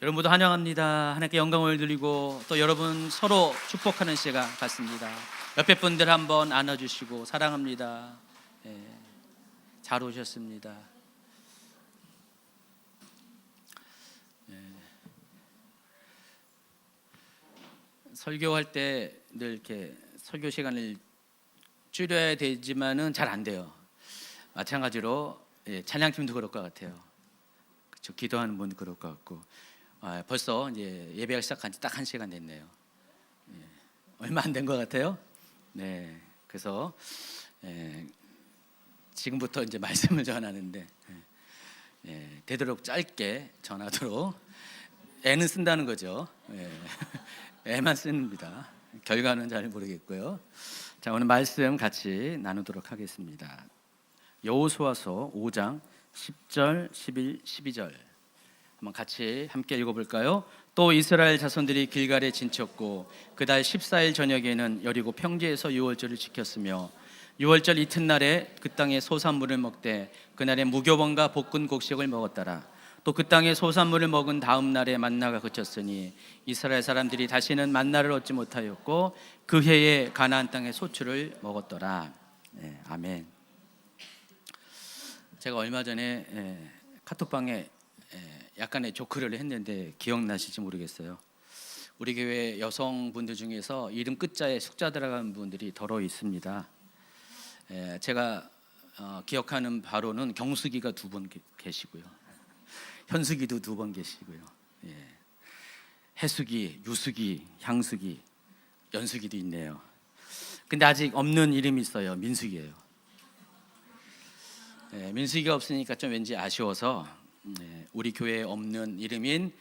여러분 모두 환영합니다. 하나님께 영광을 드리고 또 여러분 서로 축복하는 시간 같습니다. 옆에 분들 한번 안아주시고 사랑합니다. 잘 오셨습니다. 설교할 때 늘 이렇게 설교 시간을 줄여야 되지만은 잘 안 돼요. 마찬가지로 찬양팀도 그럴 것 같아요. 그렇죠? 기도하는 분도 그럴 것 같고. 벌써 이제 예배가 시작한 지 딱 1시간 됐네요. 얼마 안 된 것 같아요. 네, 그래서 지금부터 이제 말씀을 전하는데 되도록 짧게 전하도록 애는 쓴다는 거죠. 애만 씁니다. 결과는 잘 모르겠고요. 자, 오늘 말씀 같이 나누도록 하겠습니다. 여호수아서 5장 10절, 11, 12절 한번 같이 함께 읽어볼까요? 또 이스라엘 자손들이 길갈에 진쳤고 그달 14일 저녁에는 여리고 평지에서 유월절을 지켰으며 유월절 이튿날에 그 땅의 소산물을 먹되 그날에 무교번과 볶은 곡식을 먹었더라. 또 그 땅의 소산물을 먹은 다음 날에 만나가 그쳤으니 이스라엘 사람들이 다시는 만나를 얻지 못하였고 그 해에 가나안 땅의 소출을 먹었더라. 아멘. 제가 얼마 전에 카톡방에 약간의 조크를 했는데 기억나실지 모르겠어요. 우리 교회 여성분들 중에서 이름 끝자에 숙자 들어간 분들이 더러 있습니다. 제가 기억하는 바로는 경숙이가 2번 계시고요, 현숙이도 2번 계시고요, 해숙이, 유숙이, 향숙이, 연숙이도 있네요. 근데 아직 없는 이름이 있어요. 민숙이에요. 민숙이가 없으니까 좀 왠지 아쉬워서 우리 교회에 없는 이름인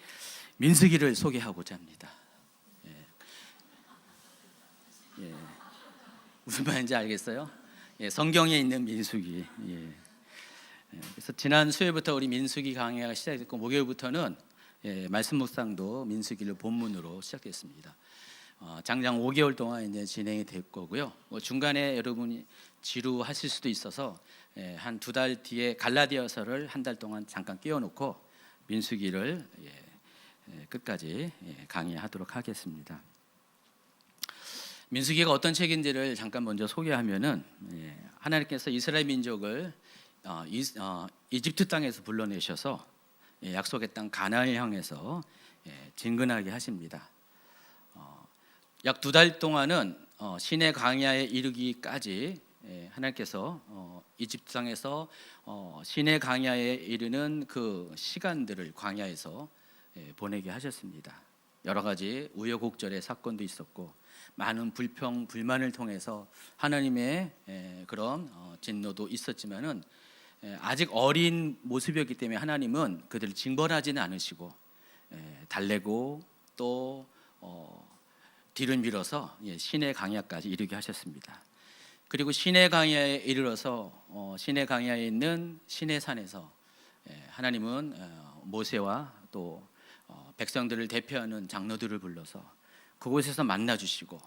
민숙이를 소개하고자 합니다. 무슨 말인지 알겠어요? 성경에 있는 민숙이. 그래서 지난 수요일부터 우리 민숙이 강의가 시작됐고 목요일부터는 말씀 묵상도 민숙이를 본문으로 시작됐습니다. 장장 5개월 동안 이제 진행이 될 거고요. 중간에 여러분이 지루하실 수도 있어서 한 2달 뒤에 갈라디아서를 1달 동안 잠깐 끼워놓고 민수기를 끝까지 강의하도록 하겠습니다. 민수기가 어떤 책인지를 잠깐 먼저 소개하면은 하나님께서 이스라엘 민족을 이집트 땅에서 불러내셔서 약속의 땅 가나안을 향해서 진근하게 하십니다. 약 2달 동안은 시내 광야에 이르기까지 하나님께서 이집트 땅에서 시내 광야에 이르는 그 시간들을 광야에서 보내게 하셨습니다. 여러 가지 우여곡절의 사건도 있었고 많은 불평 불만을 통해서 하나님의 그런 진노도 있었지만은 아직 어린 모습이었기 때문에 하나님은 그들을 징벌하지는 않으시고 달래고 또 뒤를 밀어서 시내 광야까지 이르게 하셨습니다. 그리고 시내 광야에 이르러서 시내 광야에 있는 시내산에서 하나님은 모세와 또 백성들을 대표하는 장로들을 불러서 그곳에서 만나 주시고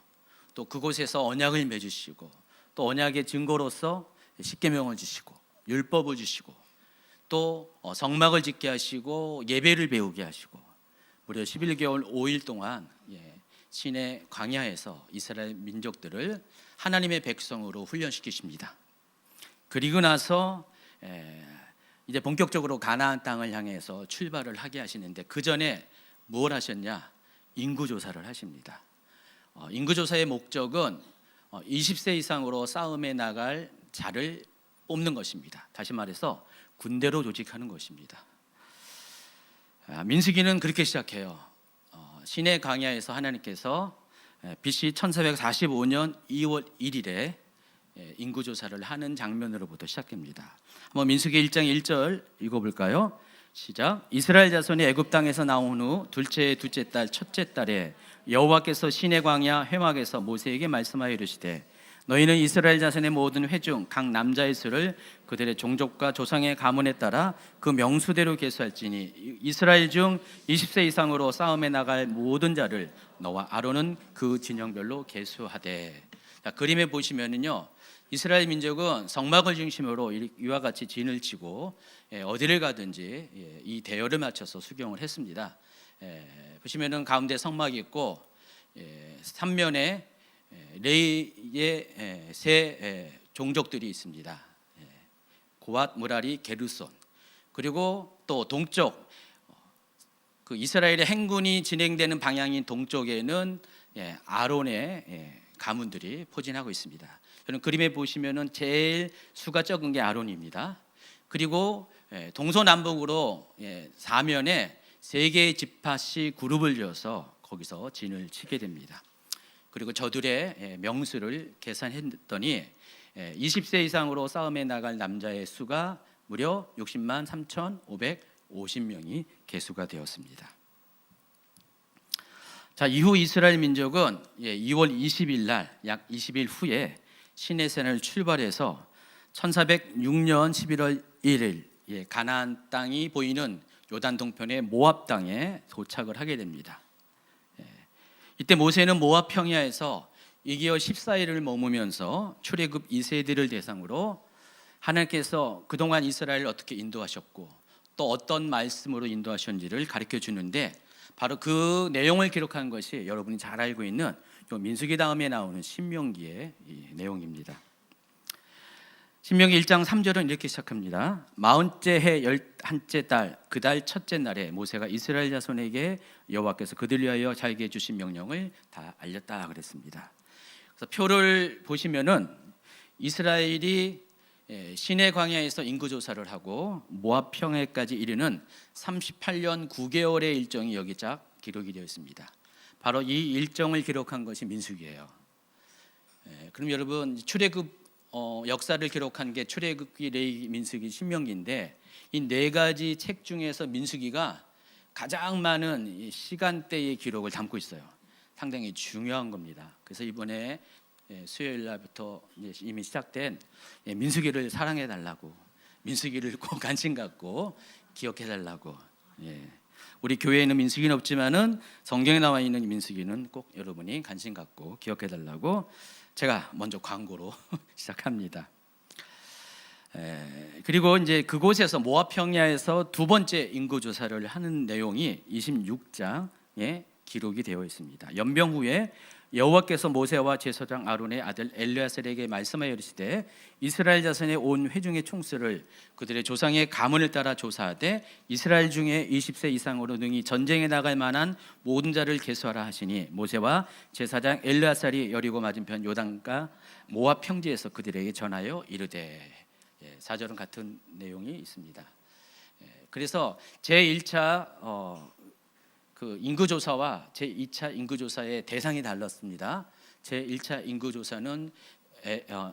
또 그곳에서 언약을 맺으시고 또 언약의 증거로서 십계명을 주시고 율법을 주시고 또 성막을 짓게 하시고 예배를 배우게 하시고 무려 11개월 5일 동안 시내 광야에서 이스라엘 민족들을 하나님의 백성으로 훈련시키십니다. 그리고 나서 이제 본격적으로 가나안 땅을 향해서 출발을 하게 하시는데 그 전에 뭘 하셨냐? 인구조사를 하십니다. 인구조사의 목적은 20세 이상으로 싸움에 나갈 자를 뽑는 것입니다. 다시 말해서 군대로 조직하는 것입니다. 민수기는 그렇게 시작해요. 시내 광야에서 하나님께서 BC 1445년 2월 1일에 인구조사를 하는 장면으로부터 시작됩니다. 한번 민수기 1장 1절 읽어볼까요? 시작. 이스라엘 자손이 애굽 땅에서 나온 후 둘째 달 첫째 달에 여호와께서 시내 광야 회막에서 모세에게 말씀하여 이르시되 너희는 이스라엘 자손의 모든 회중 각 남자의 수를 그들의 종족과 조상의 가문에 따라 그 명수대로 계수할지니 이스라엘 중 20세 이상으로 싸움에 나갈 모든 자를 너와 아론은 그 진영별로 계수하되. 그림에 보시면은요, 이스라엘 민족은 성막을 중심으로 이와 같이 진을 치고 어디를 가든지 이 대열을 맞춰서 수경을 했습니다. 보시면은 가운데 성막이 있고 3면에 레이의 세 종족들이 있습니다. 고앗, 무라리, 게르손. 그리고 또 동쪽 그 이스라엘의 행군이 진행되는 방향인 동쪽에는 아론의 가문들이 포진하고 있습니다. 저는 그림에 보시면은 제일 수가 적은 게 아론입니다. 그리고 동서남북으로 사면에 세 개의 지파씩 그룹을 지어서 거기서 진을 치게 됩니다. 그리고 저들의 명수를 계산했더니 20세 이상으로 싸움에 나갈 남자의 수가 무려 60만 3,550명이 계수가 되었습니다. 자, 이후 이스라엘 민족은 2월 20일 날 약 20일 후에 시내산을 출발해서 1406년 11월 1일 가나안 땅이 보이는 요단 동편의 모압 땅에 도착을 하게 됩니다. 이때 모세는 모압 평야에서 2개월 14일을 머무면서 출애굽 2세들을 대상으로 하나님께서 그동안 이스라엘을 어떻게 인도하셨고 또 어떤 말씀으로 인도하셨는지를 가르쳐 주는데, 바로 그 내용을 기록한 것이 여러분이 잘 알고 있는 민수기 다음에 나오는 신명기의 내용입니다. 신명기 1장 3절은 이렇게 시작합니다. 40째 해 11째 달 그 달 첫째 날에 모세가 이스라엘 자손에게 여호와께서 그들 위하여 자기에게 해주신 명령을 다 알렸다 그랬습니다. 그래서 표를 보시면은 이스라엘이 시내 광야에서 인구 조사를 하고 모압 평야까지 이르는 38년 9개월의 일정이 여기 쫙 기록이 되어 있습니다. 바로 이 일정을 기록한 것이 민수기예요. 그럼 여러분, 출애굽 역사를 기록한 게 출애굽기, 레위기, 민수기, 신명기인데 이 네 가지 책 중에서 민수기가 가장 많은 시간대의 기록을 담고 있어요. 상당히 중요한 겁니다. 그래서 이번에 수요일 날부터 이미 시작된 민수기를 사랑해 달라고, 민수기를 꼭 관심 갖고 기억해 달라고. 우리 교회에는 민수기는 없지만은 성경에 나와 있는 민수기는 꼭 여러분이 관심 갖고 기억해 달라고 제가 먼저 광고로 시작합니다. 그리고 이제 그곳에서 모압 평야에서 두 번째 인구 조사를 하는 내용이 26장에 기록이 되어 있습니다. 연병 후에 여호와께서 모세와 제사장 아론의 아들 엘르야살에게 말씀하여 이르시되 이스라엘 자손의 온 회중의 총수를 그들의 조상의 가문을 따라 조사하되 이스라엘 중에 20세 이상으로 능히 전쟁에 나갈 만한 모든 자를 계수하라 하시니 모세와 제사장 엘르야살이 여리고 맞은편 요단가 모압 평지에서 그들에게 전하여 이르되. 4절은 같은 내용이 있습니다. 그래서 제1차 그 인구조사와 제2차 인구조사의 대상이 달랐습니다. 제1차 인구조사는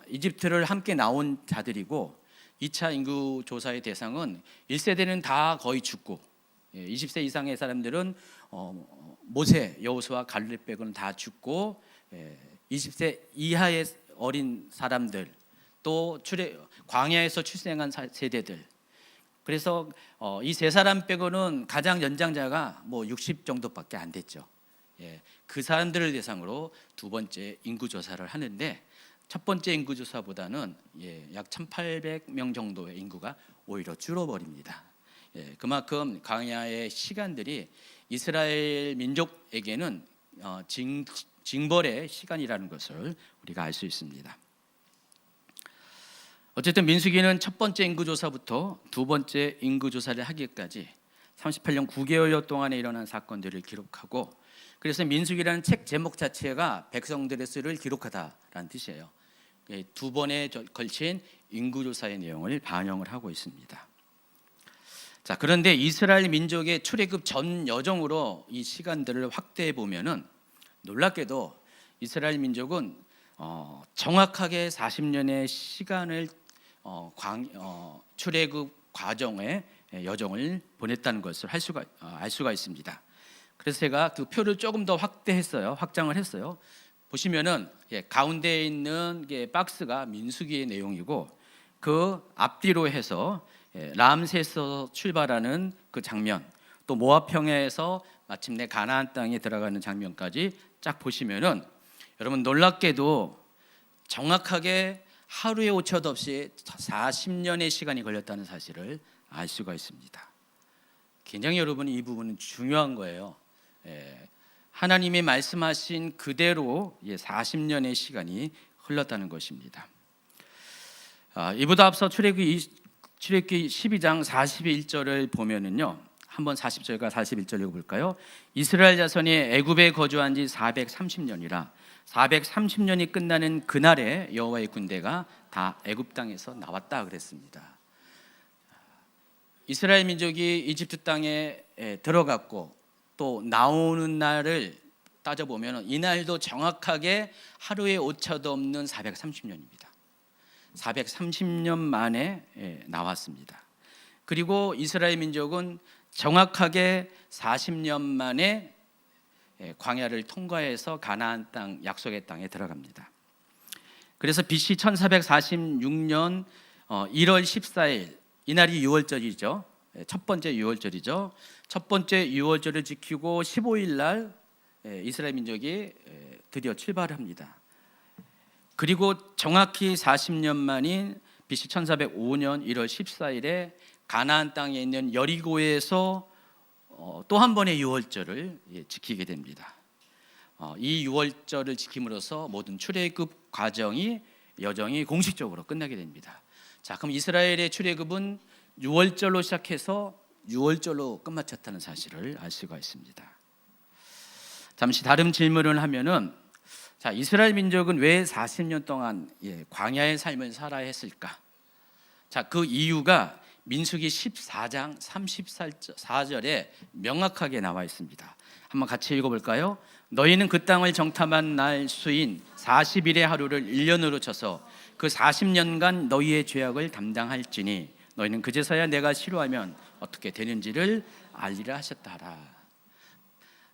이집트를 함께 나온 자들이고 2차 인구조사의 대상은 1세대는 다 거의 죽고 20세 이상의 사람들은 모세, 여호수아, 갈렙 빼고는 다 죽고 20세 이하의 어린 사람들, 또 광야에서 출생한 세대들, 그래서 이 세 사람 빼고는 가장 연장자가 60 정도밖에 안 됐죠. 그 사람들을 대상으로 두 번째 인구 조사를 하는데 첫 번째 인구 조사보다는 약 1,800명 정도의 인구가 오히려 줄어버립니다. 그만큼 광야의 시간들이 이스라엘 민족에게는 징벌의 시간이라는 것을 우리가 알 수 있습니다. 어쨌든 민수기는 첫 번째 인구조사부터 두 번째 인구조사를 하기까지 38년 9개월여 동안에 일어난 사건들을 기록하고, 그래서 민수기라는 책 제목 자체가 백성들의 수를 기록하다라는 뜻이에요. 두 번에 걸친 인구조사의 내용을 반영을 하고 있습니다. 자, 그런데 이스라엘 민족의 출애굽 전 여정으로 이 시간들을 확대해 보면은 놀랍게도 이스라엘 민족은 정확하게 40년의 시간을 출애굽 과정의 여정을 보냈다는 것을 알 수가 있습니다. 그래서 제가 그 표를 조금 더 확장을 했어요. 보시면은 가운데에 있는 게 박스가 민수기의 내용이고 그 앞뒤로 해서 람세스에서 출발하는 그 장면, 또 모압 평야에서 마침내 가나안 땅에 들어가는 장면까지 쫙 보시면은 여러분 놀랍게도 정확하게 하루에 오차도 없이 40년의 시간이 걸렸다는 사실을 알 수가 있습니다. 굉장히 여러분 이 부분은 중요한 거예요. 하나님이 말씀하신 그대로 40년의 시간이 흘렀다는 것입니다. 이보다 앞서 출애굽기 12장 41절을 보면은요, 한번 40절과 41절 읽어볼까요? 이스라엘 자손이 애굽에 거주한 지 430년이라 430년이 끝나는 그날에 여호와의 군대가 다 애굽 땅에서 나왔다 그랬습니다. 이스라엘 민족이 이집트 땅에 들어갔고 또 나오는 날을 따져보면 이날도 정확하게 하루의 오차도 없는 430년입니다. 430년 만에 나왔습니다. 그리고 이스라엘 민족은 정확하게 40년 만에 광야를 통과해서 가나안 땅, 약속의 땅에 들어갑니다. 그래서 BC 1446년 1월 14일, 이날이 유월절이죠. 첫 번째 유월절이죠. 첫 번째 유월절을 지키고 15일 날 이스라엘 민족이 드디어 출발합니다. 그리고 정확히 40년 만인 BC 1405년 1월 14일에 가나안 땅에 있는 여리고에서 또 한 번의 유월절을 지키게 됩니다. 이 유월절을 지킴으로써 모든 출애굽 과정이 여정이 공식적으로 끝나게 됩니다. 자, 그럼 이스라엘의 출애굽은 유월절로 시작해서 유월절로 끝마쳤다는 사실을 알 수가 있습니다. 잠시 다른 질문을 하면은, 자, 이스라엘 민족은 왜 40년 동안 광야의 삶을 살아야 했을까? 자, 그 이유가 민수기 14장 34절에 명확하게 나와 있습니다. 한번 같이 읽어볼까요? 너희는 그 땅을 정탐한 날 수인 40일의 하루를 1년으로 쳐서 그 40년간 너희의 죄악을 담당할지니 너희는 그제서야 내가 싫어하면 어떻게 되는지를 알리라 하셨다 하라.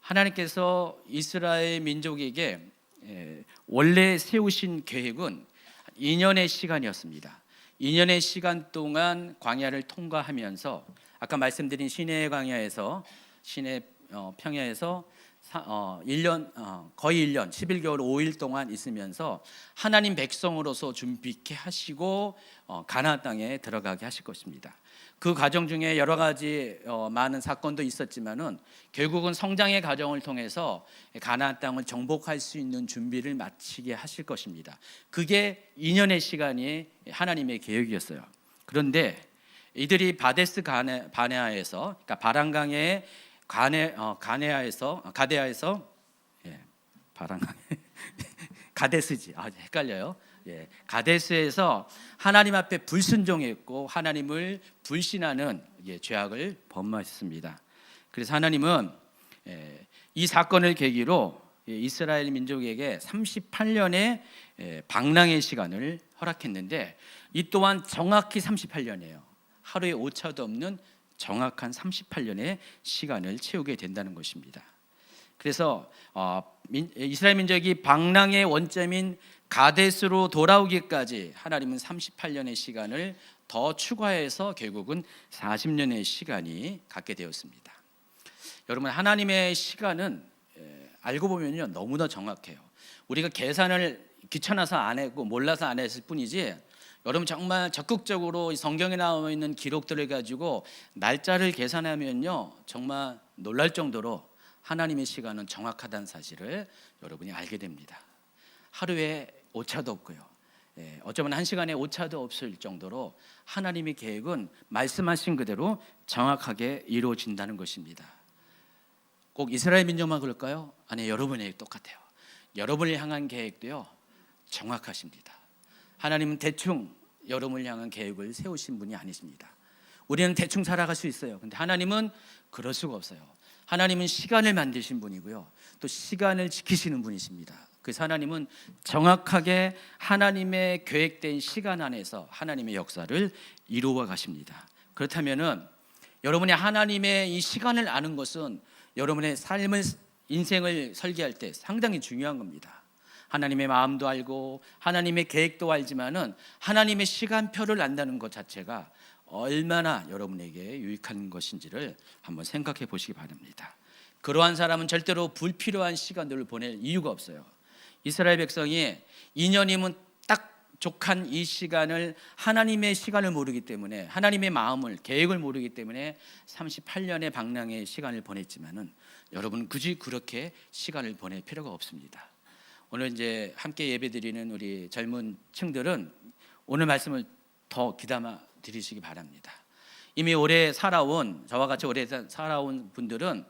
하나님께서 이스라엘 민족에게 원래 세우신 계획은 2년의 시간이었습니다. 2년의 시간 동안 광야를 통과하면서 아까 말씀드린 시내 광야에서 시내 평야에서 1년 거의 1년 11개월 5일 동안 있으면서 하나님 백성으로서 준비케 하시고 가나안 땅에 들어가게 하실 것입니다. 그 과정 중에 여러 가지 많은 사건도 있었지만은 결국은 성장의 과정을 통해서 가나안 땅을 정복할 수 있는 준비를 마치게 하실 것입니다. 그게 2년의 시간이 하나님의 계획이었어요. 그런데 이들이 바데스 바네아에서, 그러니까 바란강의 가데아에서 가데스지, 헷갈려요. 가데스에서 하나님 앞에 불순종했고 하나님을 불신하는 죄악을 범하였습니다. 그래서 하나님은 이 사건을 계기로 이스라엘 민족에게 38년의 방랑의 시간을 허락했는데, 이 또한 정확히 38년이에요. 하루에 오차도 없는 정확한 38년의 시간을 채우게 된다는 것입니다. 그래서 이스라엘 민족이 방랑의 원점인 가데스로 돌아오기까지 하나님은 38년의 시간을 더 추가해서 결국은 40년의 시간이 갖게 되었습니다. 여러분, 하나님의 시간은 알고 보면요 너무나 정확해요. 우리가 계산을 귀찮아서 안 했고 몰라서 안 했을 뿐이지, 여러분 정말 적극적으로 성경에 나와 있는 기록들을 가지고 날짜를 계산하면요 정말 놀랄 정도로 하나님의 시간은 정확하다는 사실을 여러분이 알게 됩니다. 하루에 오차도 없고요, 어쩌면 한 시간에 오차도 없을 정도로 하나님의 계획은 말씀하신 그대로 정확하게 이루어진다는 것입니다. 꼭 이스라엘 민족만 그럴까요? 아니, 여러분에게 똑같아요. 여러분을 향한 계획도요 정확하십니다. 하나님은 대충 여러분을 향한 계획을 세우신 분이 아니십니다. 우리는 대충 살아갈 수 있어요. 근데 하나님은 그럴 수가 없어요. 하나님은 시간을 만드신 분이고요, 또 시간을 지키시는 분이십니다. 그래서 하나님은 정확하게 하나님의 계획된 시간 안에서 하나님의 역사를 이루어 가십니다. 그렇다면은 여러분이 하나님의 이 시간을 아는 것은 여러분의 삶을, 인생을 설계할 때 상당히 중요한 겁니다. 하나님의 마음도 알고 하나님의 계획도 알지만은 하나님의 시간표를 안다는 것 자체가 얼마나 여러분에게 유익한 것인지를 한번 생각해 보시기 바랍니다. 그러한 사람은 절대로 불필요한 시간들을 보낼 이유가 없어요. 이스라엘 백성이 2년이면 딱 족한 이 시간을 하나님의 시간을 모르기 때문에, 하나님의 마음을, 계획을 모르기 때문에 38년의 방랑의 시간을 보냈지만은 여러분 굳이 그렇게 시간을 보낼 필요가 없습니다. 오늘 이제 함께 예배드리는 우리 젊은 층들은 오늘 말씀을 더 귀담아 들으시기 바랍니다. 이미 오래 살아온, 저와 같이 오래 살아온 분들은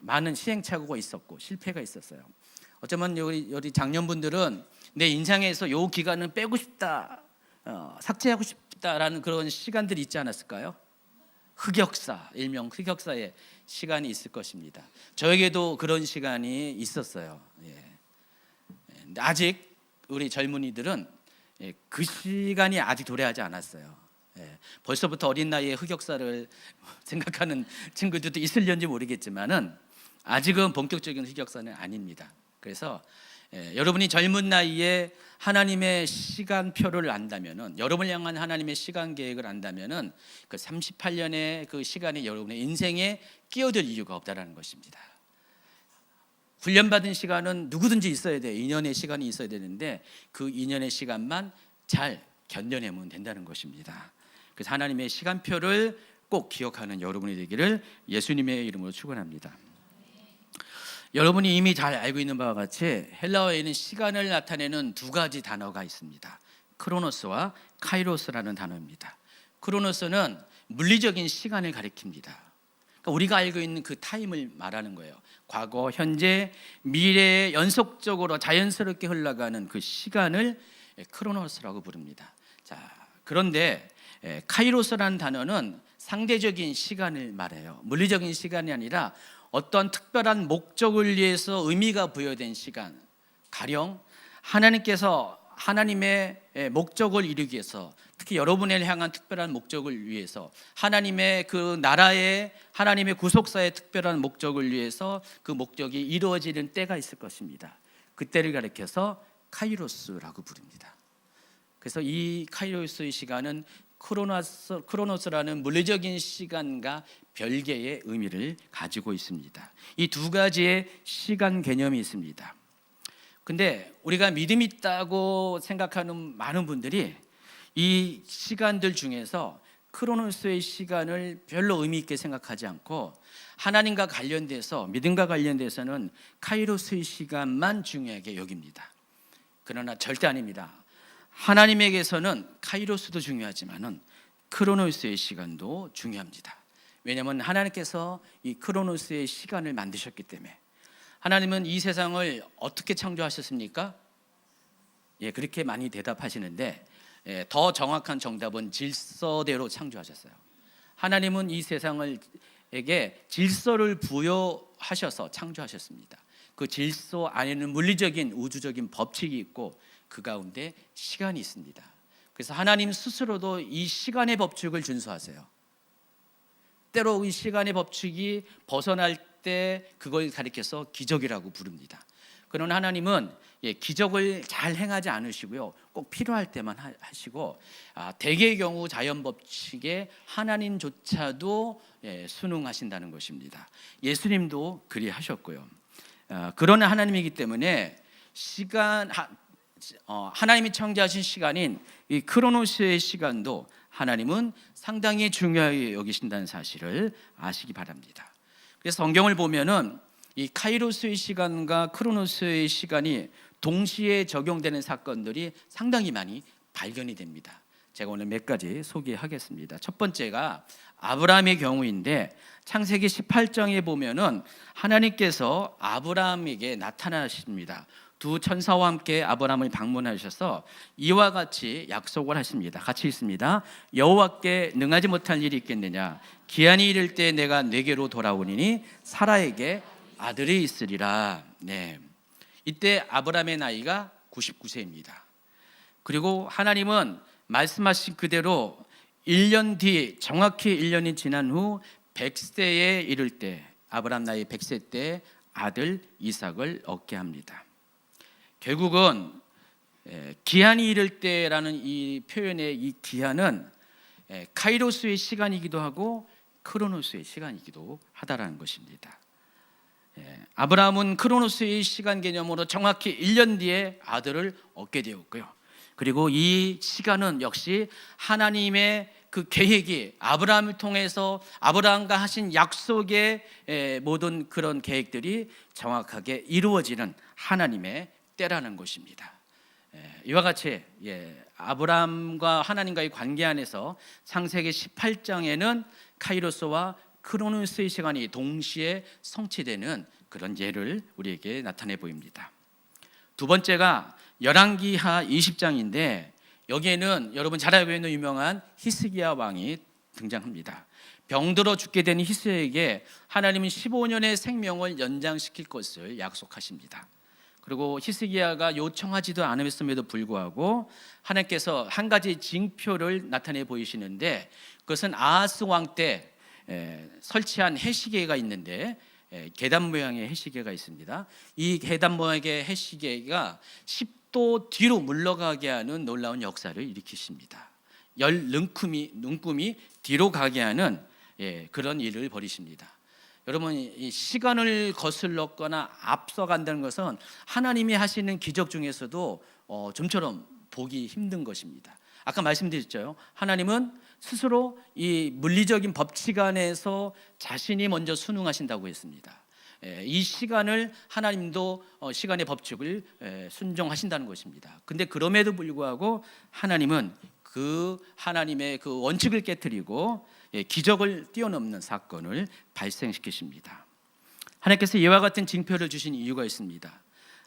많은 시행착오가 있었고 실패가 있었어요. 어쩌면 우리 장년분들은 내 인생에서 요 기간은 빼고 싶다, 삭제하고 싶다라는 그런 시간들이 있지 않았을까요? 흑역사, 일명 흑역사의 시간이 있을 것입니다. 저에게도 그런 시간이 있었어요. 근데 아직 우리 젊은이들은 그 시간이 아직 도래하지 않았어요. 벌써부터 어린 나이에 흑역사를 생각하는 친구들도 있을런지 모르겠지만은 아직은 본격적인 흑역사는 아닙니다. 그래서 여러분이 젊은 나이에 하나님의 시간표를 안다면은, 여러분을 향한 하나님의 시간 계획을 안다면은 그 38년의 그 시간이 여러분의 인생에 끼어들 이유가 없다라는 것입니다. 훈련받은 시간은 누구든지 있어야 돼요. 2년의 시간이 있어야 되는데 그 2년의 시간만 잘 견뎌내면 된다는 것입니다. 그래서 하나님의 시간표를 꼭 기억하는 여러분이 되기를 예수님의 이름으로 축원합니다. 여러분이 이미 잘 알고 있는 바와 같이 헬라어에는 시간을 나타내는 두 가지 단어가 있습니다. 크로노스와 카이로스라는 단어입니다. 크로노스는 물리적인 시간을 가리킵니다. 그러니까 우리가 알고 있는 그 타임을 말하는 거예요. 과거, 현재, 미래에 연속적으로 자연스럽게 흘러가는 그 시간을 크로노스라고 부릅니다. 자, 그런데 카이로스라는 단어는 상대적인 시간을 말해요. 물리적인 시간이 아니라 어떤 특별한 목적을 위해서 의미가 부여된 시간, 가령 하나님께서 하나님의 목적을 이루기 위해서, 특히 여러분을 향한 특별한 목적을 위해서, 하나님의 그 나라의, 하나님의 구속사의 특별한 목적을 위해서 그 목적이 이루어지는 때가 있을 것입니다. 그때를 가리켜서 카이로스라고 부릅니다. 그래서 이 카이로스의 시간은 크로노스라는 물리적인 시간과 별개의 의미를 가지고 있습니다. 이 두 가지의 시간 개념이 있습니다. 근데 우리가 믿음 있다고 생각하는 많은 분들이 이 시간들 중에서 크로노스의 시간을 별로 의미 있게 생각하지 않고 하나님과 관련돼서, 믿음과 관련돼서는 카이로스의 시간만 중요하게 여깁니다. 그러나 절대 아닙니다. 하나님에게서는 카이로스도 중요하지만은 크로노스의 시간도 중요합니다. 왜냐하면 하나님께서 이 크로노스의 시간을 만드셨기 때문에. 하나님은 이 세상을 어떻게 창조하셨습니까? 그렇게 많이 대답하시는데 더 정확한 정답은 질서대로 창조하셨어요. 하나님은 이 세상에게 질서를 부여하셔서 창조하셨습니다. 그 질서 안에는 물리적인 우주적인 법칙이 있고 그 가운데 시간이 있습니다. 그래서 하나님 스스로도 이 시간의 법칙을 준수하세요. 때로 이 시간의 법칙이 벗어날 때 그걸 가리켜서 기적이라고 부릅니다. 그러나 하나님은 기적을 잘 행하지 않으시고요, 꼭 필요할 때만 하시고, 대개의 경우 자연 법칙에 하나님조차도 순응하신다는 것입니다. 예수님도 그리하셨고요. 그런 하나님이기 때문에 하나님이 창조하신 시간인 이 크로노스의 시간도 하나님은 상당히 중요하게 여기신다는 사실을 아시기 바랍니다. 그래서 성경을 보면은 이 카이로스의 시간과 크로노스의 시간이 동시에 적용되는 사건들이 상당히 많이 발견이 됩니다. 제가 오늘 몇 가지 소개하겠습니다. 첫 번째가 아브라함의 경우인데, 창세기 18장에 보면은 하나님께서 아브라함에게 나타나십니다. 두 천사와 함께 아브라함을 방문하셔서 이와 같이 약속을 하십니다. 같이 있습니다. 여호와께 능하지 못할 일이 있겠느냐? 기한이 이를 때 내가 네게로 돌아오니니 사라에게 아들이 있으리라. 이때 아브라함의 나이가 99세입니다. 그리고 하나님은 말씀하신 그대로 1년 뒤, 정확히 1년이 지난 후 100세에 이를 때, 아브라함 나이 100세 때 아들 이삭을 얻게 합니다. 결국은 기한이 이를 때라는 이 표현의 이 기한은 카이로스의 시간이기도 하고 크로노스의 시간이기도 하다라는 것입니다. 아브라함은 크로노스의 시간 개념으로 정확히 1년 뒤에 아들을 얻게 되었고요, 그리고 이 시간은 역시 하나님의 그 계획이 아브라함을 통해서 아브라함과 하신 약속의 모든 그런 계획들이 정확하게 이루어지는 하나님의 때라는 것입니다. 이와 같이 아브라함과 하나님과의 관계 안에서 창세기 18장에는 카이로스와 크로노스의 시간이 동시에 성취되는 그런 예를 우리에게 나타내 보입니다. 두 번째가 열왕기하 20장인데 여기에는 여러분 잘 알고 있는 유명한 히스기야 왕이 등장합니다. 병들어 죽게 된 히스기야에게 하나님은 15년의 생명을 연장시킬 것을 약속하십니다. 그리고 히스기야가 요청하지도 않았음에도 불구하고 하나님께서 한 가지 징표를 나타내 보이시는데 그것은 아하스 왕 때 설치한 해시계가 있는데 계단 모양의 해시계가 있습니다. 이 계단 모양의 해시계가 10도 뒤로 물러가게 하는 놀라운 역사를 일으키십니다. 열 눈금이 뒤로 가게 하는 그런 일을 벌이십니다. 여러분, 이 시간을 거슬렀거나 앞서간다는 것은 하나님이 하시는 기적 중에서도 좀처럼 보기 힘든 것입니다. 아까 말씀드렸죠. 하나님은 스스로 이 물리적인 법칙 안에서 자신이 먼저 순응하신다고 했습니다. 이 시간을 하나님도 시간의 법칙을 순종하신다는 것입니다. 근데 그럼에도 불구하고 하나님은 그 하나님의 그 원칙을 깨뜨리고 기적을 뛰어넘는 사건을 발생시키십니다. 하나님께서 이와 같은 징표를 주신 이유가 있습니다.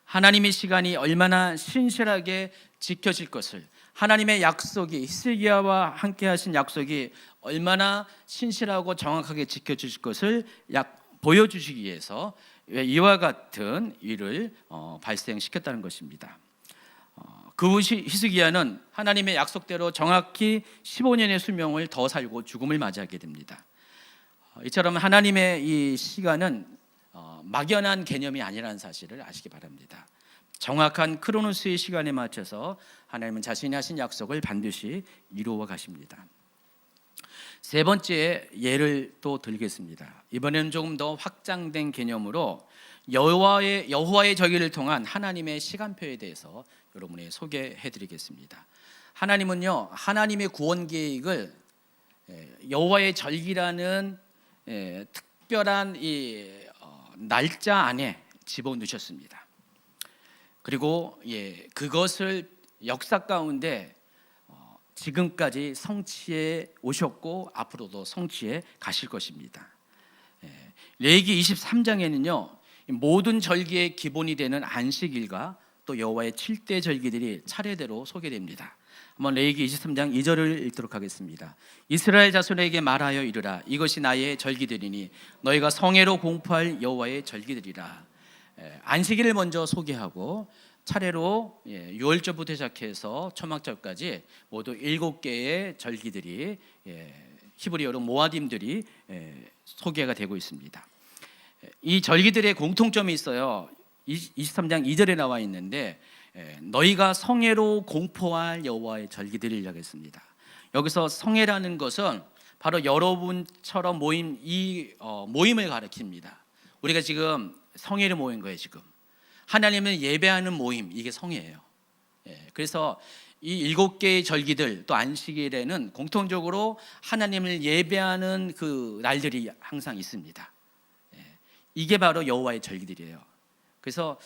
하나님의 시간이 얼마나 신실하게 지켜질 것을, 하나님의 약속이 히스기야와 함께 하신 약속이 얼마나 신실하고 정확하게 지켜질 것을 보여주시기 위해서 이와 같은 일을 발생시켰다는 것입니다. 그 히스기야는 하나님의 약속대로 정확히 15년의 수명을 더 살고 죽음을 맞이하게 됩니다. 이처럼 하나님의 이 시간은 막연한 개념이 아니라는 사실을 아시기 바랍니다. 정확한 크로노스의 시간에 맞춰서 하나님은 자신이 하신 약속을 반드시 이루어 가십니다. 세 번째 예를 또 들겠습니다. 이번에는 조금 더 확장된 개념으로 여호와의 저기를 통한 하나님의 시간표에 대해서 여러분에 소개해 드리겠습니다. 하나님은요, 하나님의 구원 계획을 여호와의 절기라는 특별한 이 날짜 안에 집어넣으셨습니다. 그리고 그것을 역사 가운데 지금까지 성취해 오셨고 앞으로도 성취해 가실 것입니다. 레위기 23장에는요 모든 절기의 기본이 되는 안식일과 또 여호와의 7대 절기들이 차례대로 소개됩니다. 한번 레위기 23장 2절을 읽도록 하겠습니다. 이스라엘 자손에게 말하여 이르라. 이것이 나의 절기들이니 너희가 성회로 공포할 여호와의 절기들이라. 안식일을 먼저 소개하고 차례로 6월절부터 시작해서 초막절까지 모두 7개의 절기들이 히브리어로 모아딤들이 소개가 되고 있습니다. 이 절기들의 공통점이 있어요. 23장 2절에 나와 있는데 너희가 성회로 공포할 여호와의 절기들이라고 했습니다. 여기서 성회라는 것은 바로 여러분처럼 모인 이 모임을 가리킵니다. 우리가 지금 성회를 모인 거예요. 지금 하나님을 예배하는 모임, 이게 성회예요. 그래서 이 7개의 절기들 또 안식일에는 공통적으로 하나님을 예배하는 그 날들이 항상 있습니다. 이게 바로 여호와의 절기들이에요. 그래서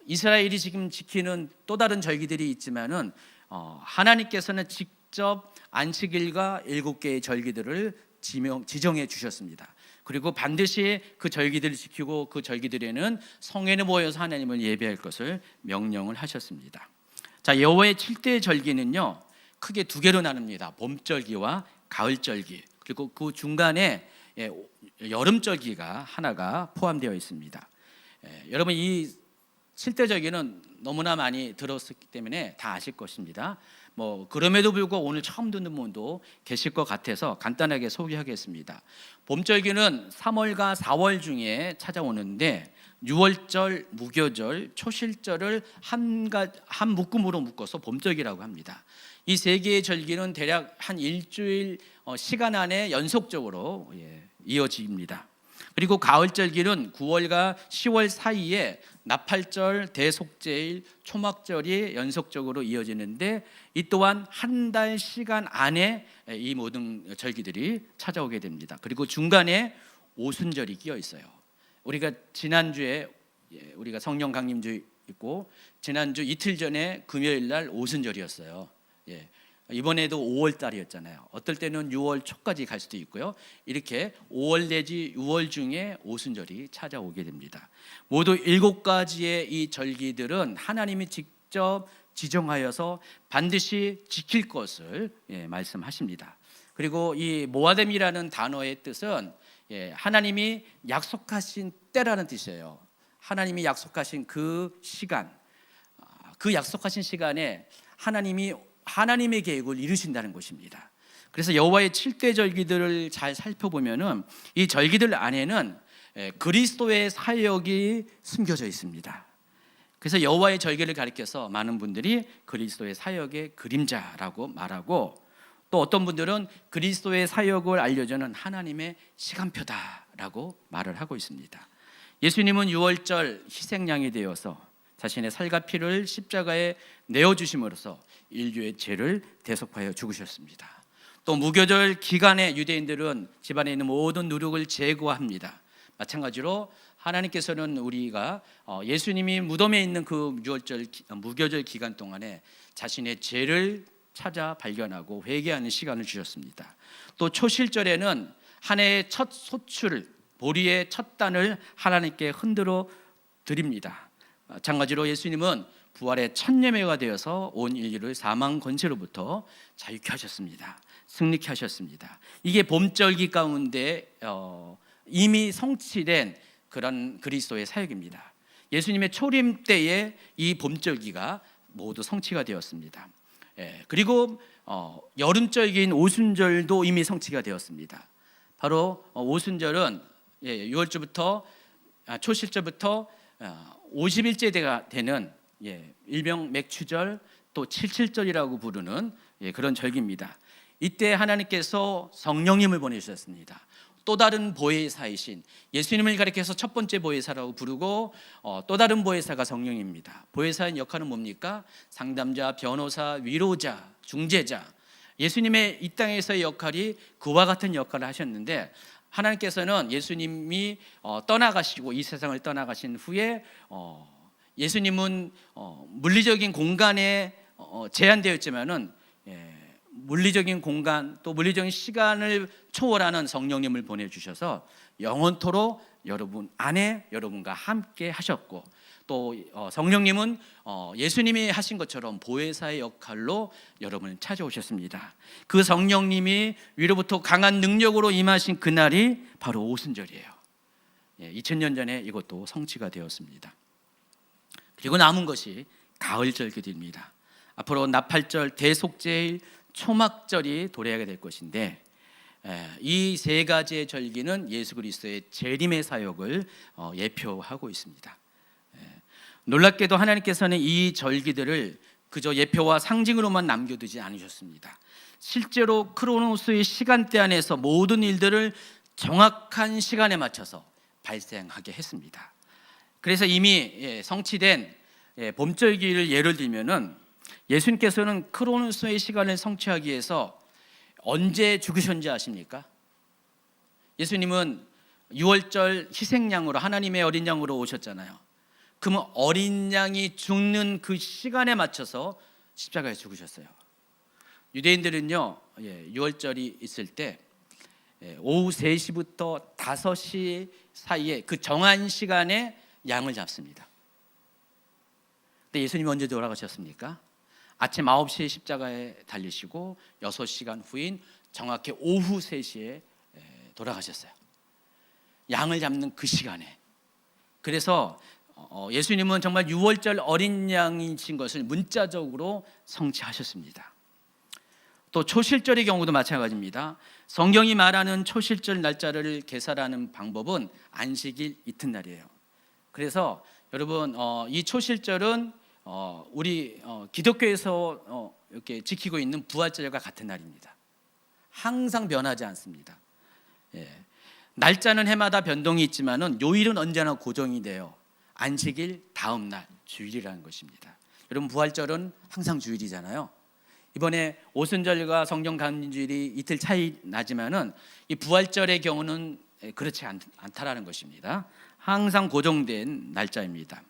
이스라엘이 지금 지키는 또 다른 절기들이 있지만은 하나님께서는 직접 안식일과 7개의 절기들을 지정해 주셨습니다. 그리고 반드시 그 절기들을 지키고 그 절기들에는 성회에 모여서 하나님을 예배할 것을 명령을 하셨습니다. 자, 여호와의 7대 절기는요 크게 두 개로 나눕니다. 봄절기와 가을절기, 그리고 그 중간에 여름절기가 하나가 포함되어 있습니다. 여러분 이 7대 절기는 너무나 많이 들었기 때문에 다 아실 것입니다. 그럼에도 불구하고 오늘 처음 듣는 분도 계실 것 같아서 간단하게 소개하겠습니다. 봄절기는 3월과 4월 중에 찾아오는데 6월절, 무교절, 초실절을 한 묶음으로 묶어서 봄절기라고 합니다. 이 세 개의 절기는 대략 한 일주일 시간 안에 연속적으로 이어집니다. 그리고 가을절기는 9월과 10월 사이에 나팔절, 대속제일, 초막절이 연속적으로 이어지는데 이 또한 한 달 시간 안에 이 모든 절기들이 찾아오게 됩니다. 그리고 중간에 오순절이 끼어 있어요. 우리가 지난주에 우리가 성령 강림주 있고 지난주 이틀 전에 금요일 날 오순절이었어요. 이번에도 5월 달이었잖아요. 어떨 때는 6월 초까지 갈 수도 있고요. 이렇게 5월 내지 6월 중에 오순절이 찾아오게 됩니다. 모두 7가지의 이 절기들은 하나님이 직접 지정하여서 반드시 지킬 것을 말씀하십니다. 그리고 이 모아뎀이라는 단어의 뜻은 하나님이 약속하신 때라는 뜻이에요. 하나님이 약속하신 그 시간, 그 약속하신 시간에 하나님의 계획을 이루신다는 것입니다. 그래서 여호와의 7대 절기들을 잘 살펴보면은 이 절기들 안에는 그리스도의 사역이 숨겨져 있습니다. 그래서 여호와의 절기를 가리켜서 많은 분들이 그리스도의 사역의 그림자라고 말하고, 또 어떤 분들은 그리스도의 사역을 알려주는 하나님의 시간표다라고 말을 하고 있습니다. 예수님은 유월절 희생양이 되어서 자신의 살과 피를 십자가에 내어주심으로써 인류의 죄를 대속하여 죽으셨습니다. 또 무교절 기간에 유대인들은 집안에 있는 모든 누룩을 제거합니다. 마찬가지로 하나님께서는 우리가 예수님이 무덤에 있는 그 무교절 기간 동안에 자신의 죄를 찾아 발견하고 회개하는 시간을 주셨습니다. 또 초실절에는 한 해의 첫 소출, 보리의 첫 단을 하나님께 흔들어 드립니다. 마찬가지로 예수님은 부활의 첫 예매가 되어서 온 인류를 사망 권세로부터 자유케 하셨습니다. 승리케 하셨습니다. 이게 봄절기 가운데 이미 성취된 그런 그리스도의 사역입니다. 예수님의 초림 때에 이 봄절기가 모두 성취가 되었습니다. 그리고 여름절기인 오순절도 이미 성취가 되었습니다. 바로 오순절은 6월주부터 초실절부터 50일째가 되는 일명 맥추절, 또 칠칠절이라고 부르는 그런 절기입니다. 이때 하나님께서 성령님을 보내주셨습니다. 또 다른 보혜사이신 예수님을 가리켜서 첫 번째 보혜사라고 부르고, 또 다른 보혜사가 성령입니다. 보혜사의 역할은 뭡니까? 상담자, 변호사, 위로자, 중재자. 예수님의 이 땅에서의 역할이 그와 같은 역할을 하셨는데, 하나님께서는 예수님이 떠나가시고 이 세상을 떠나가신 후에 예수님은 물리적인 공간에 제한되었지만은 물리적인 공간 또 물리적인 시간을 초월하는 성령님을 보내주셔서 영원토록 여러분 안에 여러분과 함께 하셨고, 또 성령님은 예수님이 하신 것처럼 보혜사의 역할로 여러분을 찾아오셨습니다. 그 성령님이 위로부터 강한 능력으로 임하신 그날이 바로 오순절이에요. 2000년 전에 이것도 성취가 되었습니다. 그리고 남은 것이 가을절기입니다. 앞으로 나팔절, 대속제일, 초막절이 도래하게 될 것인데, 이 세 가지의 절기는 예수 그리스도의 재림의 사역을 예표하고 있습니다. 놀랍게도 하나님께서는 이 절기들을 그저 예표와 상징으로만 남겨두지 않으셨습니다. 실제로 크로노스의 시간대 안에서 모든 일들을 정확한 시간에 맞춰서 발생하게 했습니다. 그래서 이미 성취된 봄절기를 예를 들면은 예수님께서는 크로노스의 시간을 성취하기 위해서 언제 죽으셨는지 아십니까? 예수님은 6월절 희생양으로 하나님의 어린 양으로 오셨잖아요. 그러면 어린 양이 죽는 그 시간에 맞춰서 십자가에 죽으셨어요. 유대인들은요, 6월절이 있을 때 오후 3시부터 5시 사이에 그 정한 시간에 양을 잡습니다. 근데 예수님이 언제 돌아가셨습니까? 아침 9시에 십자가에 달리시고 6시간 후인 정확히 오후 3시에 돌아가셨어요. 양을 잡는 그 시간에. 그래서 예수님은 정말 6월절 어린 양이신 것을 문자적으로 성취하셨습니다. 또 초실절의 경우도 마찬가지입니다. 성경이 말하는 초실절 날짜를 계산하는 방법은 안식일 이튿날이에요. 그래서 여러분 이 초실절은 우리 기독교에서 이렇게 지키고 있는 부활절과 같은 날입니다. 항상 변하지 않습니다. 날짜는 해마다 변동이 있지만은 요일은 언제나 고정이 돼요. 안식일 다음 날 주일이라는 것입니다. 여러분 부활절은 항상 주일이잖아요. 이번에 오순절과 성령 강림주일이 이틀 차이 나지만은 이 부활절의 경우는 그렇지 않다라는 것입니다. 항상 고정된 날짜입니다.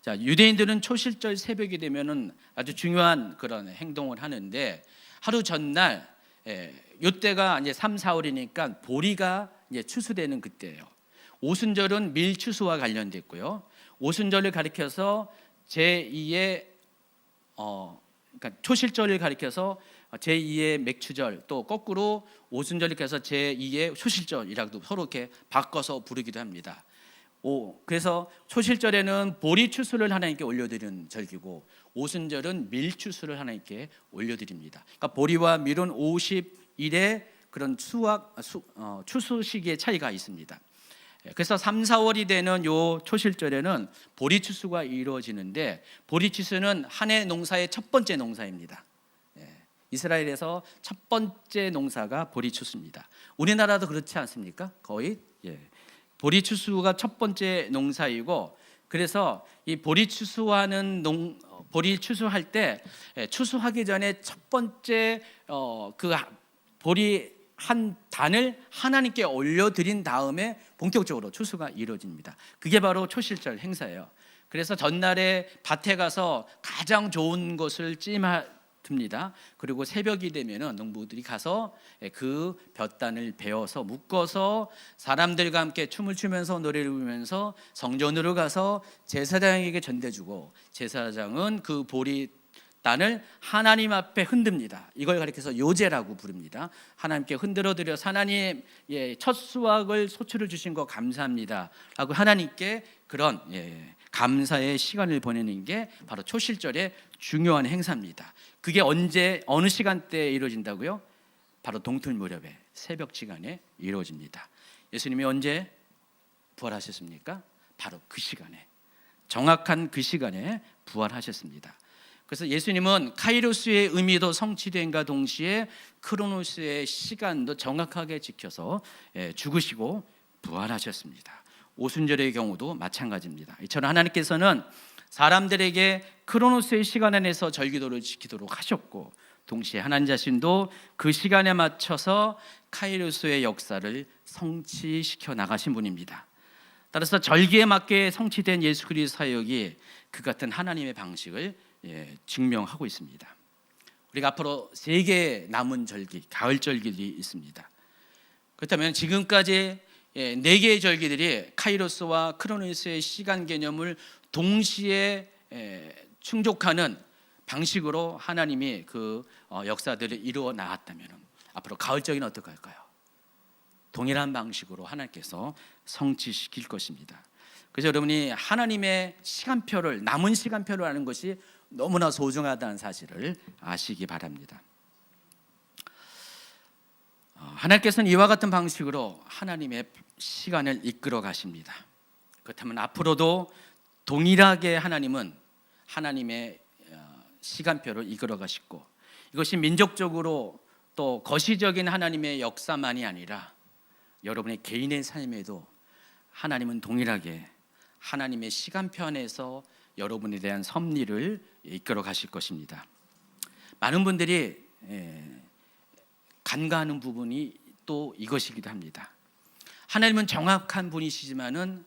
자, 유대인들은 초실절 새벽이 되면은 아주 중요한 그런 행동을 하는데 하루 전날 요때가 이제 3, 4월이니까 보리가 이제 추수되는 그때예요. 오순절은 밀추수와 관련됐고요. 오순절을 가리켜서 제2의 그러니까 초실절을 가리켜서 제2의 맥추절, 또 거꾸로 오순절을 가리켜서 제2의 초실절이라고도 서로 이렇게 바꿔서 부르기도 합니다. 그래서 초실절에는 보리 추수를 하나님께 올려드리는 절기고 오순절은 밀 추수를 하나님께 올려드립니다. 그러니까 보리와 밀은 50일의 그런 추수 시기의 차이가 있습니다. 그래서 3, 4월이 되는 요 초실절에는 보리 추수가 이루어지는데 보리 추수는 한 해 농사의 첫 번째 농사입니다. 이스라엘에서 첫 번째 농사가 보리 추수입니다. 우리나라도 그렇지 않습니까? 거의 보리 추수가 첫 번째 농사이고 그래서 이 보리 추수하는 보리 추수할 때 추수하기 전에 첫 번째 그 보리 한 단을 하나님께 올려드린 다음에 본격적으로 추수가 이루어집니다. 그게 바로 초실절 행사예요. 그래서 전날에 밭에 가서 가장 좋은 것을 찜합니다. 그리고 새벽이 되면은 농부들이 가서 그 볕단을 베어서 묶어서 사람들과 함께 춤을 추면서 노래를 부르면서 성전으로 가서 제사장에게 전대주고 제사장은 그 보리 단을 하나님 앞에 흔듭니다. 이걸 가리켜서 요제라고 부릅니다. 하나님께 흔들어드려 하나님 첫 수확을 소출을 주신 거 감사합니다 라고 하나님께 그런 감사의 시간을 보내는 게 바로 초실절의 중요한 행사입니다. 그게 언제 어느 시간대에 이루어진다고요? 바로 동틀 무렵에 새벽 시간에 이루어집니다. 예수님이 언제 부활하셨습니까? 바로 그 시간에, 정확한 그 시간에 부활하셨습니다. 그래서 예수님은 카이로스의 의미도 성취된과 동시에 크로노스의 시간도 정확하게 지켜서 죽으시고 부활하셨습니다. 오순절의 경우도 마찬가지입니다. 이처럼 하나님께서는 사람들에게 크로노스의 시간 안에서 절기도를 지키도록 하셨고 동시에 하나님 자신도 그 시간에 맞춰서 카이로스의 역사를 성취시켜 나가신 분입니다. 따라서 절기에 맞게 성취된 예수 그리스도 사역이 그 같은 하나님의 방식을 증명하고 있습니다. 우리가 앞으로 3개의 남은 절기, 가을 절기들이 있습니다. 그렇다면 지금까지 4개의 절기들이 카이로스와 크로노스의 시간 개념을 동시에 충족하는 방식으로 하나님이 그 역사들을 이루어 나갔다면 앞으로 가을 절기는 어떻게 할까요? 동일한 방식으로 하나님께서 성취시킬 것입니다. 그래서 여러분이 하나님의 시간표를, 남은 시간표를 아는 것이 너무나 소중하다는 사실을 아시기 바랍니다. 하나님께서는 이와 같은 방식으로 하나님의 시간을 이끌어 가십니다. 그렇다면 앞으로도 동일하게 하나님은 하나님의 시간표를 이끌어 가시고 이것이 민족적으로 또 거시적인 하나님의 역사만이 아니라 여러분의 개인의 삶에도 하나님은 동일하게 하나님의 시간표 안에서 여러분에 대한 섭리를 이끌어 가실 것입니다. 많은 분들이 간과하는 부분이 또 이것이기도 합니다. 하나님은 정확한 분이시지만은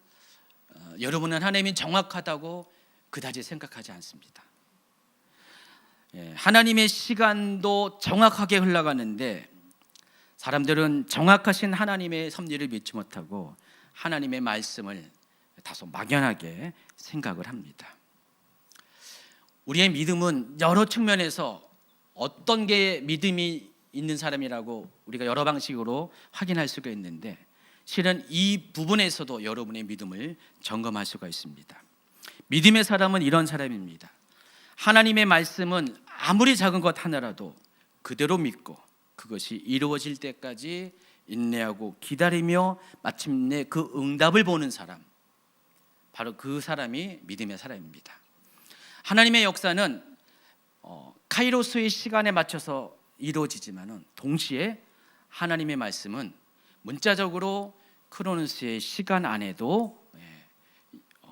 여러분은 하나님이 정확하다고 그다지 생각하지 않습니다. 하나님의 시간도 정확하게 흘러가는데 사람들은 정확하신 하나님의 섭리를 믿지 못하고 하나님의 말씀을 다소 막연하게 생각을 합니다. 우리의 믿음은 여러 측면에서 어떤 게 믿음이 있는 사람이라고 우리가 여러 방식으로 확인할 수가 있는데 실은 이 부분에서도 여러분의 믿음을 점검할 수가 있습니다. 믿음의 사람은 이런 사람입니다. 하나님의 말씀은 아무리 작은 것 하나라도 그대로 믿고 그것이 이루어질 때까지 인내하고 기다리며 마침내 그 응답을 보는 사람, 바로 그 사람이 믿음의 사람입니다. 하나님의 역사는 카이로스의 시간에 맞춰서 이루어지지만은 동시에 하나님의 말씀은 문자적으로 크로노스의 시간 안에도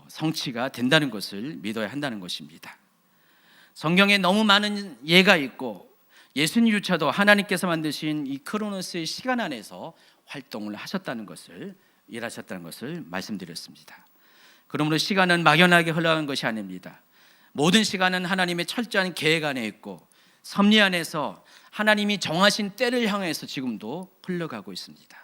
성취가 된다는 것을 믿어야 한다는 것입니다. 성경에 너무 많은 예가 있고 예수님조차도 하나님께서 만드신 이 크로노스의 시간 안에서 활동을 하셨다는 것을, 일하셨다는 것을 말씀드렸습니다. 그러므로 시간은 막연하게 흘러가는 것이 아닙니다. 모든 시간은 하나님의 철저한 계획 안에 있고 섭리 안에서 하나님이 정하신 때를 향해서 지금도 흘러가고 있습니다.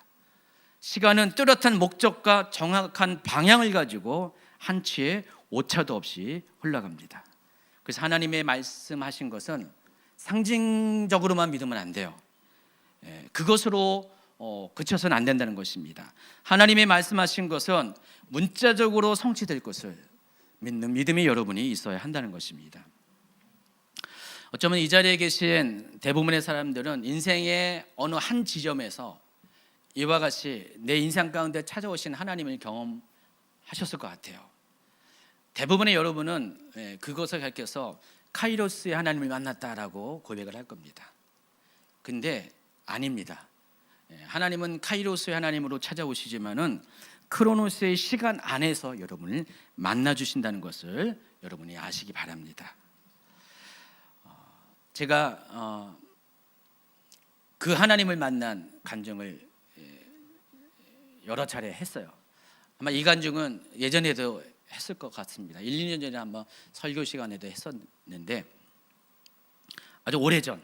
시간은 뚜렷한 목적과 정확한 방향을 가지고 한치의 오차도 없이 흘러갑니다. 그래서 하나님의 말씀하신 것은 상징적으로만 믿으면 안 돼요. 그것으로 그쳐서는 안 된다는 것입니다. 하나님의 말씀하신 것은 문자적으로 성취될 것을 믿는 믿음이 여러분이 있어야 한다는 것입니다. 어쩌면 이 자리에 계신 대부분의 사람들은 인생의 어느 한 지점에서 이와 같이 내 인생 가운데 찾아오신 하나님을 경험하셨을 것 같아요. 대부분의 여러분은 그것을 가리켜서 카이로스의 하나님을 만났다라고 고백을 할 겁니다. 근데 아닙니다. 하나님은 카이로스의 하나님으로 찾아오시지만은 크로노스의 시간 안에서 여러분을 만나 주신다는 것을 여러분이 아시기 바랍니다. 제가 그 하나님을 만난 간증을 여러 차례 했어요. 아마 이 간증은 예전에도 했을 것 같습니다. 1, 2년 전에 한번 설교 시간에도 했었는데 아주 오래전,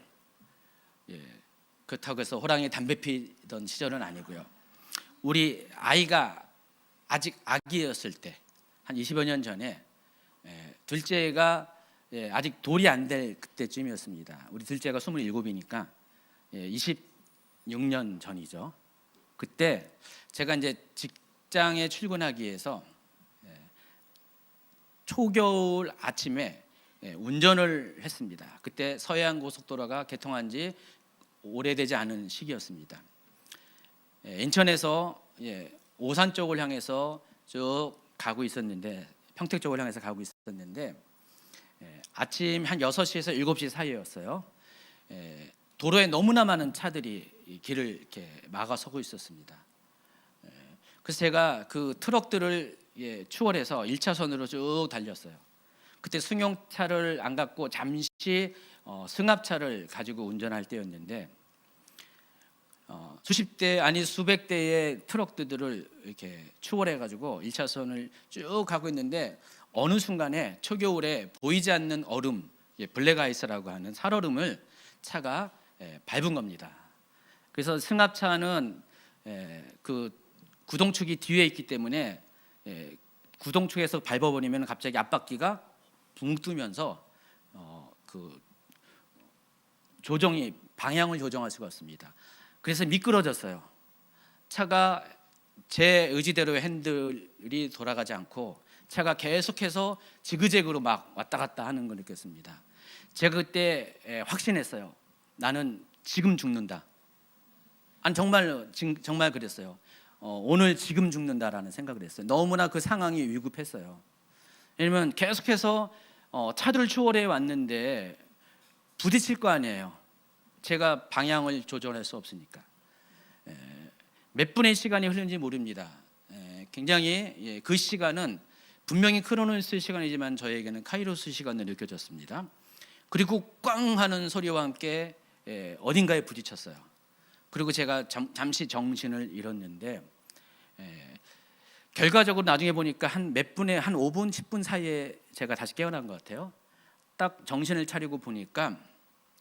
그렇다고 해서 호랑이 담배 피던 시절은 아니고요. 우리 아이가 아직 아기였을 때, 한 20여 년 전에 둘째가 아직 돌이 안 될 그때쯤이었습니다. 우리 둘째가 27이니까 26년 전이죠. 그때 제가 이제 직장에 출근하기 위해서 초겨울 아침에 운전을 했습니다. 그때 서해안 고속도로가 개통한 지 오래되지 않은 시기였습니다. 인천에서 오산 쪽을 향해서 쭉 가고 있었는데, 평택 쪽을 향해서 가고 있었는데 아침 한 6시에서 7시 사이였어요. 도로에 너무나 많은 차들이 길을 이렇게 막아서고 있었습니다. 그래서 제가 그 트럭들을 추월해서 1차선으로 쭉 달렸어요. 그때 승용차를 안 갖고 잠시 승합차를 가지고 운전할 때였는데 수십 대 아니 수백 대의 트럭들을 이렇게 추월해 가지고 1차선을 쭉 가고 있는데 어느 순간에 초겨울에 보이지 않는 얼음, 블랙아이스라고 하는 살얼음을 차가 밟은 겁니다. 그래서 승합차는 그 구동축이 뒤에 있기 때문에 구동축에서 밟아버리면 갑자기 앞바퀴가 붕 뜨면서 그 조정이 방향을 조정할 수가 없습니다. 그래서 미끄러졌어요. 차가 제 의지대로 핸들이 돌아가지 않고 차가 계속해서 지그재그로 막 왔다 갔다 하는 걸 느꼈습니다. 제가 그때 확신했어요. 나는 지금 죽는다. 아니 정말 그랬어요. 오늘 지금 죽는다라는 생각을 했어요. 너무나 그 상황이 위급했어요. 왜냐면 계속해서 차들을 추월해 왔는데 부딪힐 거 아니에요. 제가 방향을 조절할 수 없으니까. 몇 분의 시간이 흐른지 모릅니다. 굉장히 그 시간은 분명히 크로노스 시간이지만 저에게는 카이로스 시간으로 느껴졌습니다. 그리고 꽝 하는 소리와 함께 어딘가에 부딪혔어요. 그리고 제가 잠시 정신을 잃었는데 결과적으로 나중에 보니까 한 5분, 10분 사이에 제가 다시 깨어난 것 같아요. 딱 정신을 차리고 보니까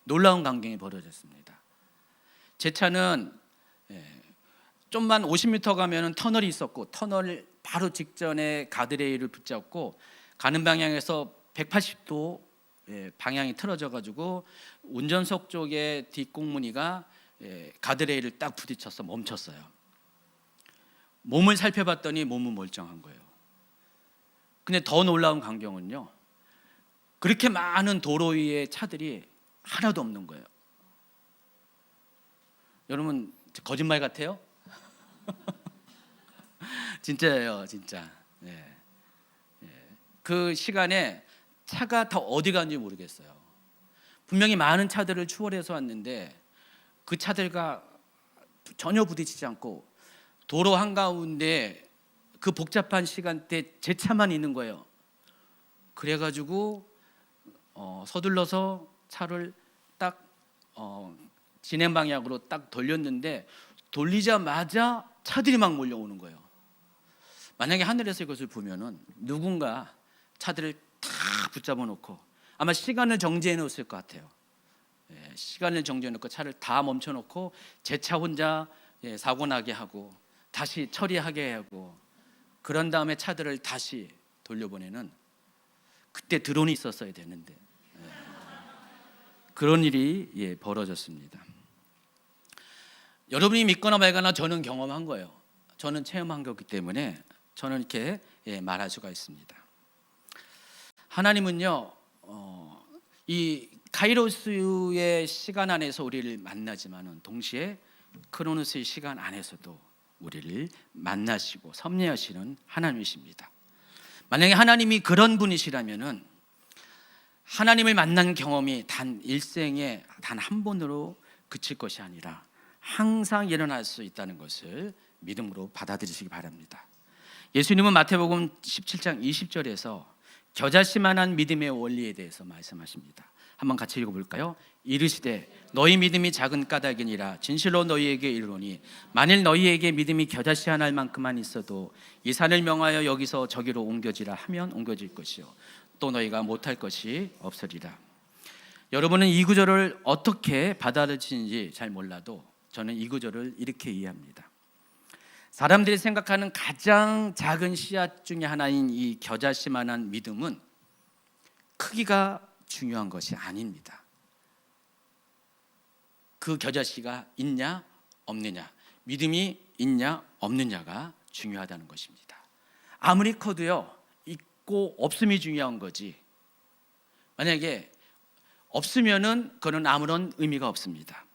놀라운 광경이 벌어졌습니다. 제 차는 좀만 50m 가면 터널이 있었고 터널 바로 직전에 가드레일을 붙잡고 가는 방향에서 180도 방향이 틀어져 가지고 운전석 쪽에 뒷공무니가 가드레일을 딱 부딪혀서 멈췄어요. 몸을 살펴봤더니 몸은 멀쩡한 거예요. 근데 더 놀라운 광경은요, 그렇게 많은 도로 위에 차들이 하나도 없는 거예요. 여러분 거짓말 같아요? 진짜예요, 진짜. 그 시간에 차가 다 어디 갔는지 모르겠어요. 분명히 많은 차들을 추월해서 왔는데 그 차들과 전혀 부딪히지 않고 도로 한가운데 그 복잡한 시간대 제 차만 있는 거예요. 그래가지고 서둘러서 차를 딱 진행 방향으로 딱 돌렸는데 돌리자마자 차들이 막 몰려오는 거예요. 만약에 하늘에서 이것을 보면은 누군가 차들을 다 붙잡아 놓고 아마 시간을 정지해 놓았을 것 같아요. 시간을 정지해 놓고 차를 다 멈춰 놓고 제 차 혼자 사고 나게 하고 다시 처리하게 하고 그런 다음에 차들을 다시 돌려보내는, 그때 드론이 있었어야 되는데 그런 일이 벌어졌습니다. 여러분이 믿거나 말거나 저는 경험한 거예요. 저는 체험한 거기 때문에 저는 이렇게 말할 수가 있습니다. 하나님은요, 이 카이로스의 시간 안에서 우리를 만나지만은 동시에 크로노스의 시간 안에서도 우리를 만나시고 섭리하시는 하나님이십니다. 만약에 하나님이 그런 분이시라면은 하나님을 만난 경험이 단 일생에 단 한 번으로 그칠 것이 아니라 항상 일어날 수 있다는 것을 믿음으로 받아들이시기 바랍니다. 예수님은 마태복음 17장 20절에서 겨자씨만한 믿음의 원리에 대해서 말씀하십니다. 한번 같이 읽어볼까요? 이르시되 너희 믿음이 작은 까닭이니라 진실로 너희에게 이르노니 만일 너희에게 믿음이 겨자씨 한 알만큼만 있어도 이 산을 명하여 여기서 저기로 옮겨지라 하면 옮겨질 것이요 또 너희가 못할 것이 없으리라. 여러분은 이 구절을 어떻게 받아들이시는지 잘 몰라도 저는 이 구절을 이렇게 이해합니다. 사람들이 생각하는 가장 작은 씨앗 중에 하나인 이 겨자씨만한 믿음은 크기가 중요한 것이 아닙니다. 그 겨자씨가 있냐 없느냐, 믿음이 있냐 없느냐가 중요하다는 것입니다. 아무리 커도요, 있고 없음이 중요한 거지, 만약에 없으면은 그건 아무런 의미가 없습니다.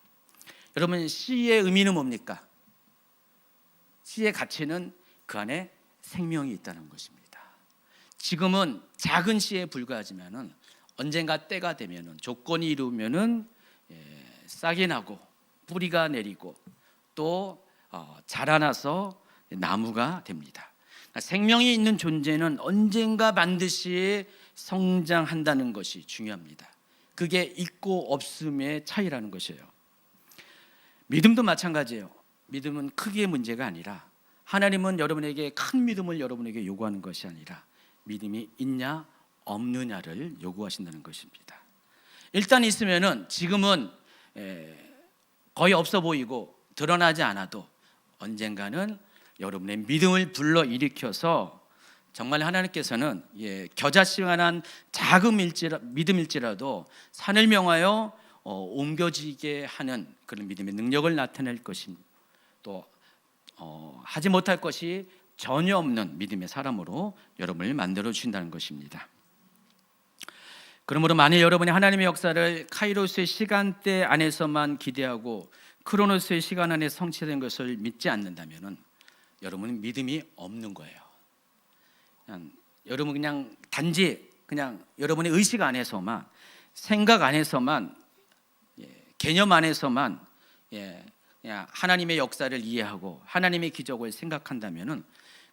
여러분, 씨의 의미는 뭡니까? 씨의 가치는 그 안에 생명이 있다는 것입니다. 지금은 작은 씨에 불과하지만은 언젠가 때가 되면은, 조건이 이루면은 싹이 나고 뿌리가 내리고 또 자라나서 나무가 됩니다. 생명이 있는 존재는 언젠가 반드시 성장한다는 것이 중요합니다. 그게 있고 없음의 차이라는 것이에요. 믿음도 마찬가지예요. 믿음은 크기의 문제가 아니라 하나님은 여러분에게 큰 믿음을 여러분에게 요구하는 것이 아니라 믿음이 있냐 없느냐를 요구하신다는 것입니다. 일단 있으면은 지금은 거의 없어 보이고 드러나지 않아도 언젠가는 여러분의 믿음을 불러일으켜서 정말 하나님께서는 겨자씨만한 작은 믿음일지라도 산을 명하여 옮겨지게 하는 그런 믿음의 능력을 나타낼 것인, 또 하지 못할 것이 전혀 없는 믿음의 사람으로 여러분을 만들어 주신다는 것입니다. 그러므로 만일 여러분이 하나님의 역사를 카이로스의 시간대 안에서만 기대하고 크로노스의 시간 안에 성취된 것을 믿지 않는다면은 여러분은 믿음이 없는 거예요. 여러분 그냥 단지 그냥 여러분의 의식 안에서만, 생각 안에서만, 개념 안에서만 그냥 하나님의 역사를 이해하고 하나님의 기적을 생각한다면은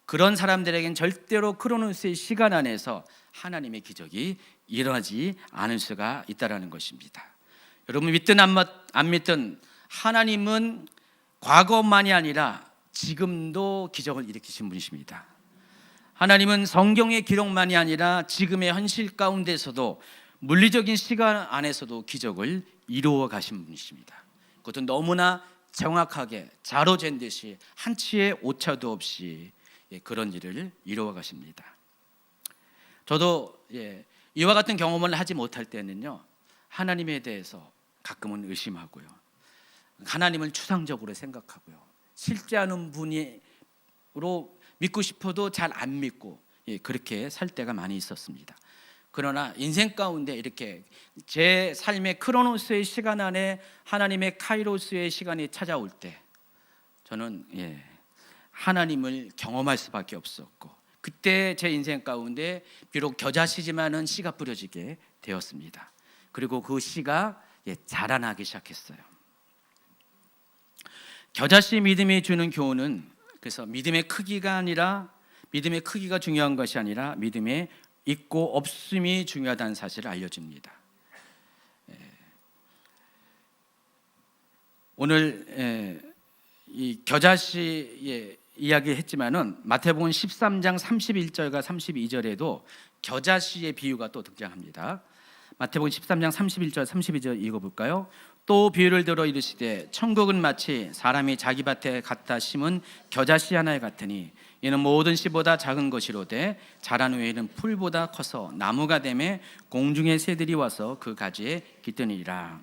그런 사람들에겐 절대로 크로노스의 시간 안에서 하나님의 기적이 일어나지 않을 수가 있다라는 것입니다. 여러분 믿든 안 믿든 하나님은 과거만이 아니라 지금도 기적을 일으키신 분이십니다. 하나님은 성경의 기록만이 아니라 지금의 현실 가운데서도 물리적인 시간 안에서도 기적을 이루어 가신 분이십니다. 그것도 너무나 정확하게 자로 잰 듯이 한치의 오차도 없이 그런 일을 이루어 가십니다. 저도 이와 같은 경험을 하지 못할 때는요, 하나님에 대해서 가끔은 의심하고요, 하나님을 추상적으로 생각하고요, 실제 하는 분으로 믿고 싶어도 잘 안 믿고 그렇게 살 때가 많이 있었습니다. 그러나 인생 가운데 이렇게 제 삶의 크로노스의 시간 안에 하나님의 카이로스의 시간이 찾아올 때 저는 하나님을 경험할 수밖에 없었고, 그때 제 인생 가운데 비록 겨자씨지만은 씨가 뿌려지게 되었습니다. 그리고 그 씨가 자라나기 시작했어요. 겨자씨 믿음이 주는 교훈은 그래서 믿음의 크기가 중요한 것이 아니라 믿음의 있고 없음이 중요하다는 사실을 알려줍니다. 오늘 이 겨자씨의 이야기했지만은 마태복음 13장 31절과 32절에도 겨자씨의 비유가 또 등장합니다. 마태복음 13장 31절 32절 읽어볼까요? 또 비유를 들어 이르시되 천국은 마치 사람이 자기 밭에 갖다 심은 겨자씨 하나에 같으니 이는 모든 씨보다 작은 것이로되 자란 후에는 풀보다 커서 나무가 되매 공중의 새들이 와서 그 가지에 깃드니라.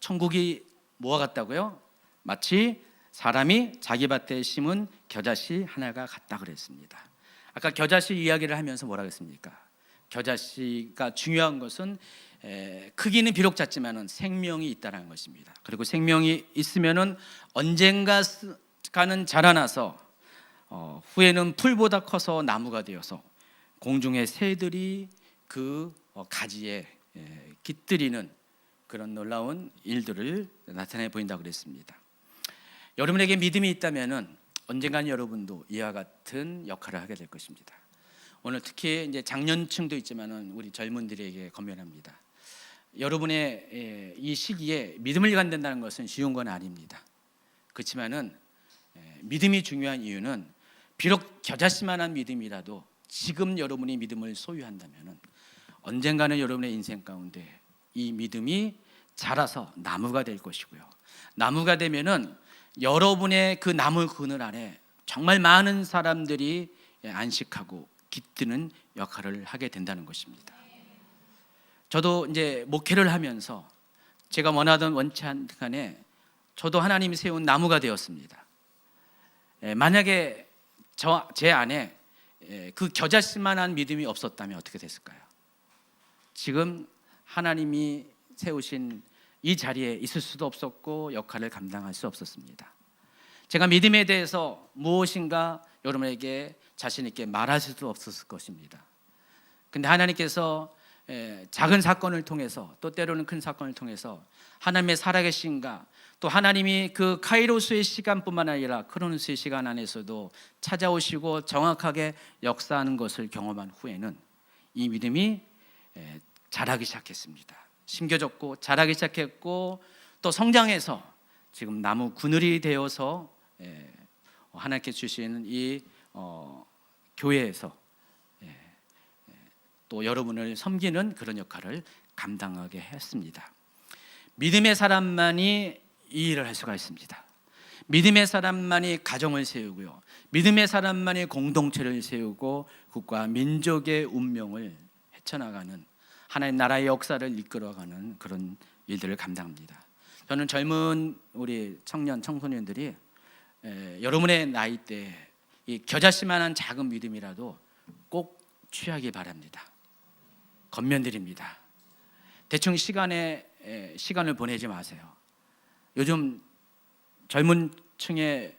천국이 뭐와 같다고요? 마치 사람이 자기 밭에 심은 겨자씨 하나가 같다 그랬습니다. 아까 겨자씨 이야기를 하면서 뭐라 그랬습니까? 겨자씨가 중요한 것은 크기는 비록 작지만은 생명이 있다는 것입니다. 그리고 생명이 있으면은 언젠가는 자라나서 후에는 풀보다 커서 나무가 되어서 공중의 새들이 그 가지에 깃들이는 그런 놀라운 일들을 나타내 보인다고 그랬습니다. 여러분에게 믿음이 있다면은 언젠가는 여러분도 이와 같은 역할을 하게 될 것입니다. 오늘 특히 이제 장년층도 있지만은 우리 젊은들에게 권면합니다. 여러분의 이 시기에 믿음을 갖는다는 것은 쉬운 건 아닙니다. 그렇지만은 믿음이 중요한 이유는 비록 겨자씨만한 믿음이라도 지금 여러분이 믿음을 소유한다면은 언젠가는 여러분의 인생 가운데 이 믿음이 자라서 나무가 될 것이고요. 나무가 되면은 여러분의 그 나무 그늘 아래 정말 많은 사람들이 안식하고 깃드는 역할을 하게 된다는 것입니다. 저도 이제 목회를 하면서 제가 원하던 원치 않든 간에 저도 하나님이 세운 나무가 되었습니다. 만약에 제 안에 그 겨자씨만한 믿음이 없었다면 어떻게 됐을까요? 지금 하나님이 세우신 이 자리에 있을 수도 없었고 역할을 감당할 수 없었습니다. 제가 믿음에 대해서 무엇인가 여러분에게 자신 있게 말할 수도 없었을 것입니다. 근데 하나님께서 작은 사건을 통해서 또 때로는 큰 사건을 통해서 하나님의 살아계신가 또 하나님이 그 카이로스의 시간뿐만 아니라 크로노스의 시간 안에서도 찾아오시고 정확하게 역사하는 것을 경험한 후에는 이 믿음이 자라기 시작했습니다. 심겨졌고 자라기 시작했고 또 성장해서 지금 나무 그늘이 되어서 하나님께 주시는 이 교회에서 또 여러분을 섬기는 그런 역할을 감당하게 했습니다. 믿음의 사람만이 이 일을 할 수가 있습니다. 믿음의 사람만이 가정을 세우고요, 믿음의 사람만이 공동체를 세우고 국가 민족의 운명을 헤쳐나가는 하나님 나라의 역사를 이끌어가는 그런 일들을 감당합니다. 저는 젊은 우리 청년 청소년들이 여러분의 나이대에 이 겨자씨만한 작은 믿음이라도 꼭 취하기 바랍니다. 권면드립니다. 대충 시간을 보내지 마세요. 요즘 젊은 층에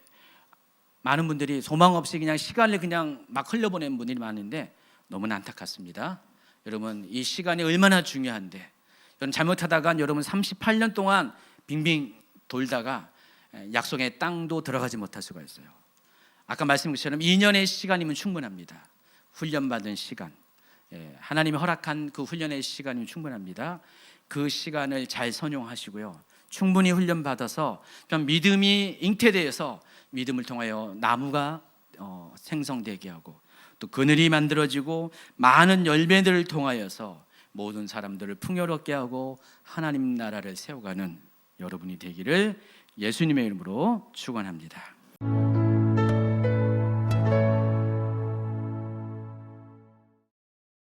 많은 분들이 소망 없이 그냥 시간을 그냥 막 흘려보내는 분들이 많은데 너무나 안타깝습니다. 여러분 이 시간이 얼마나 중요한데 여러분 잘못하다가 여러분 38년 동안 빙빙 돌다가 약속의 땅도 들어가지 못할 수가 있어요. 아까 말씀드린 것처럼 2년의 시간이면 충분합니다. 훈련받은 시간, 하나님이 허락한 그 훈련의 시간이면 충분합니다. 그 시간을 잘 선용하시고요, 충분히 훈련받아서 좀 믿음이 잉태되어서 믿음을 통하여 나무가 생성되게 하고 또 그늘이 만들어지고 많은 열매들을 통하여서 모든 사람들을 풍요롭게 하고 하나님 나라를 세워가는 여러분이 되기를 예수님의 이름으로 축원합니다.